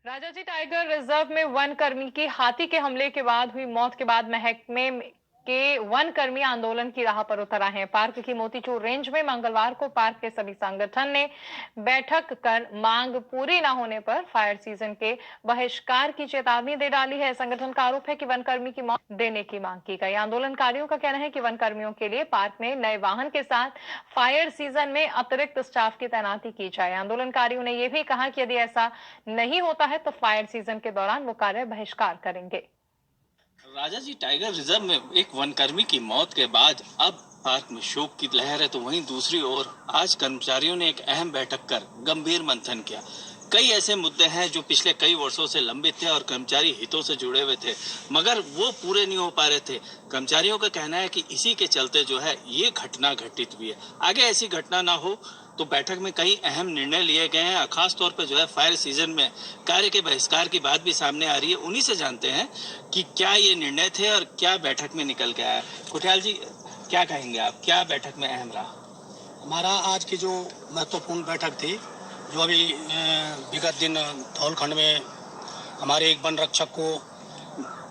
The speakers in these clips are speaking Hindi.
राजाजी टाइगर रिजर्व में वन कर्मी की हाथी के हमले के बाद हुई मौत के बाद महकमे के वन कर्मी आंदोलन की राह पर उतर आए हैं। पार्क की मोतीचूर रेंज में मंगलवार को पार्क के सभी संगठन ने बैठक कर मांग पूरी न होने पर फायर सीजन के बहिष्कार की चेतावनी दे डाली है। संगठन का आरोप है कि वन कर्मी की मौत देने की मांग की गई। आंदोलनकारियों का कहना है कि वन कर्मियों के लिए पार्क में नए वाहन के साथ फायर सीजन में अतिरिक्त स्टाफ की तैनाती की जाए। आंदोलनकारियों ने यह भी कहा कि यदि ऐसा नहीं होता है तो फायर सीजन के दौरान वो कार्य बहिष्कार करेंगे। राजाजी टाइगर रिजर्व में एक वनकर्मी की मौत के बाद अब पार्क में शोक की लहर है, तो वहीं दूसरी ओर आज कर्मचारियों ने एक अहम बैठक कर गंभीर मंथन किया। कई ऐसे मुद्दे हैं जो पिछले कई वर्षों से लंबित थे और कर्मचारी हितों से जुड़े हुए थे, मगर वो पूरे नहीं हो पा रहे थे। कर्मचारियों का कहना है कि इसी के चलते जो है ये घटना घटित हुई है। आगे ऐसी घटना ना हो तो बैठक में कई अहम निर्णय लिए गए हैं। खास तौर पर जो है फायर सीजन में कार्य के बहिष्कार की बात भी सामने आ रही है। उन्हीं से जानते हैं कि क्या ये निर्णय थे और क्या बैठक में निकल के आया। कुठियाल जी, क्या कहेंगे आप, क्या बैठक में अहम रहा? हमारा आज की जो महत्वपूर्ण बैठक थी, जो अभी विगत दिन धौलखंड में हमारे एक वन रक्षक को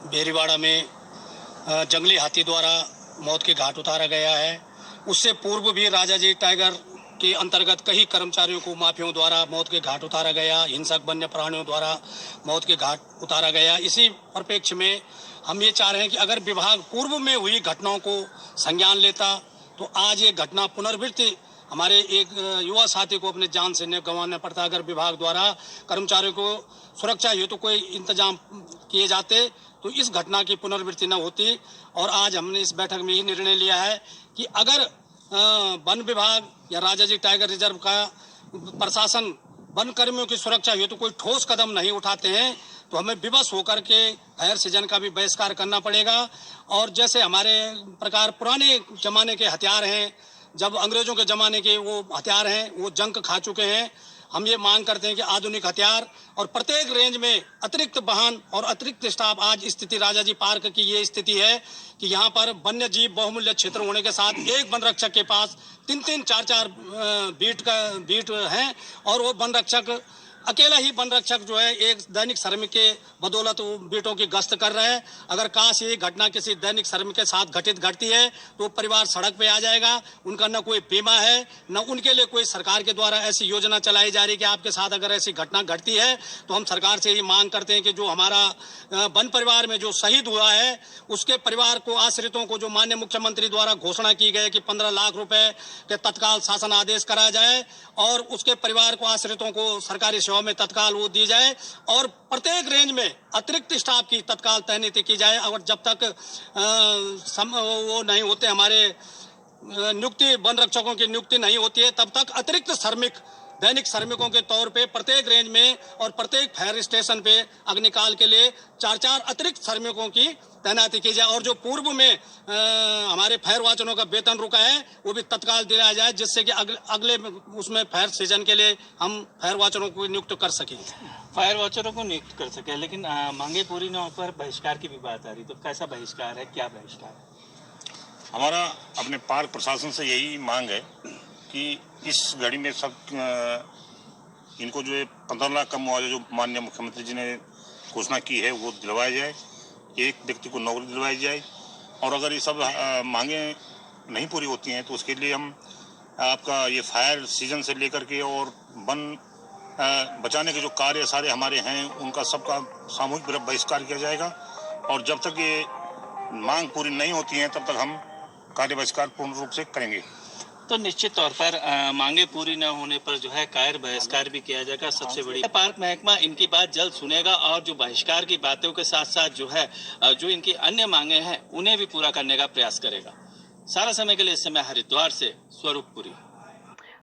बेरीवाड़ा में जंगली हाथी द्वारा मौत के घाट उतारा गया है। उससे पूर्व भी राजाजी टाइगर के अंतर्गत कई कर्मचारियों को माफियों द्वारा मौत के घाट उतारा गया, हिंसक वन्य प्राणियों द्वारा मौत के घाट उतारा गया। इसी परिप्रेक्ष्य में हम ये चाह रहे हैं कि अगर विभाग पूर्व में हुई घटनाओं को संज्ञान लेता तो आज ये घटना पुनरावृत्ति हमारे एक युवा साथी को अपने जान से न गंवाना पड़ता। अगर विभाग द्वारा कर्मचारियों को सुरक्षा हेतु कोई इंतजाम किए जाते तो इस घटना की पुनरावृत्ति न होती। और आज हमने इस बैठक में ये निर्णय लिया है कि अगर वन विभाग या राजाजी टाइगर रिजर्व का प्रशासन वन कर्मियों की सुरक्षा हेतु कोई ठोस कदम नहीं उठाते हैं तो हमें विवश होकर के फायर सीजन का भी बहिष्कार करना पड़ेगा। और जैसे हमारे प्रकार पुराने जमाने के हथियार हैं, जब अंग्रेजों के जमाने के वो हथियार हैं, वो जंग खा चुके हैं। हम ये मांग करते हैं कि आधुनिक हथियार और प्रत्येक रेंज में अतिरिक्त वाहन और अतिरिक्त स्टाफ। आज स्थिति राजाजी पार्क की ये स्थिति है कि यहाँ पर वन्य जीव बहुमूल्य क्षेत्र होने के साथ एक वन रक्षक के पास 3-3, 4-4 बीट हैं और वो वन रक्षक अकेला ही वन रक्षक जो है एक दैनिक श्रमिक के बदौलत वो बीटों की गश्त कर रहे हैं। अगर काश ये घटना किसी दैनिक श्रमिक के साथ घटती है तो परिवार सड़क पे आ जाएगा। उनका न कोई बीमा है, न उनके लिए कोई सरकार के द्वारा ऐसी योजना चलाई जा रही कि आपके साथ अगर ऐसी घटना घटती है तो हम सरकार से ही मांग करते हैं कि जो हमारा वन परिवार में जो शहीद हुआ है उसके परिवार को, आश्रितों को जो माननीय मुख्यमंत्री द्वारा घोषणा की गई कि 15 लाख रुपए के तत्काल शासन आदेश कराया जाए और उसके परिवार को, आश्रितों को सरकारी में तत्काल वो दी जाए और प्रत्येक रेंज में अतिरिक्त स्टाफ की तत्काल तैनाती की जाए। और जब तक वो नहीं होते, हमारे नियुक्ति वन रक्षकों की नियुक्ति नहीं होती है, तब तक अतिरिक्त श्रमिक दैनिक श्रमिकों के तौर पे प्रत्येक रेंज में और प्रत्येक फायर स्टेशन पे अग्निकाल के लिए 4-4 अतिरिक्त श्रमिकों की तैनाती की जाए। और जो पूर्व में हमारे फायर वॉचरों का वेतन रुका है वो भी तत्काल दिलाया जाए, जिससे कि अगले उसमें फायर सीजन के लिए हम फायर वॉचरों को नियुक्त कर सकें। फायर वॉचरों को नियुक्त कर सके, लेकिन मांगे पूरी न हो पर बहिष्कार की भी बात आ रही, तो कैसा बहिष्कार है, क्या बहिष्कार है? हमारा अपने पार्क प्रशासन से यही मांग है कि इस घड़ी में सब इनको जो 15 लाख का मुआवजा जो माननीय मुख्यमंत्री जी ने घोषणा की है वो दिलवाया जाए, एक व्यक्ति को नौकरी दिलवाई जाए। और अगर ये सब मांगे नहीं पूरी होती हैं तो उसके लिए हम आपका ये फायर सीजन से लेकर के और वन बचाने के जो कार्य सारे हमारे हैं उनका सबका सामूहिक बहिष्कार किया जाएगा। और जब तक ये मांग पूरी नहीं होती है तब तक हम कार्य बहिष्कार पूर्ण रूप से करेंगे। तो निश्चित तौर पर मांगे पूरी न होने पर जो है कार्य बहिष्कार भी किया जाएगा। सबसे बड़ी पार्क महकमा इनकी बात जल्द सुनेगा और जो बहिष्कार की बातों के साथ साथ जो है जो इनकी अन्य मांगे हैं उन्हें भी पूरा करने का प्रयास करेगा। सारा समय के लिए इस समय हरिद्वार से स्वरूप पुरी।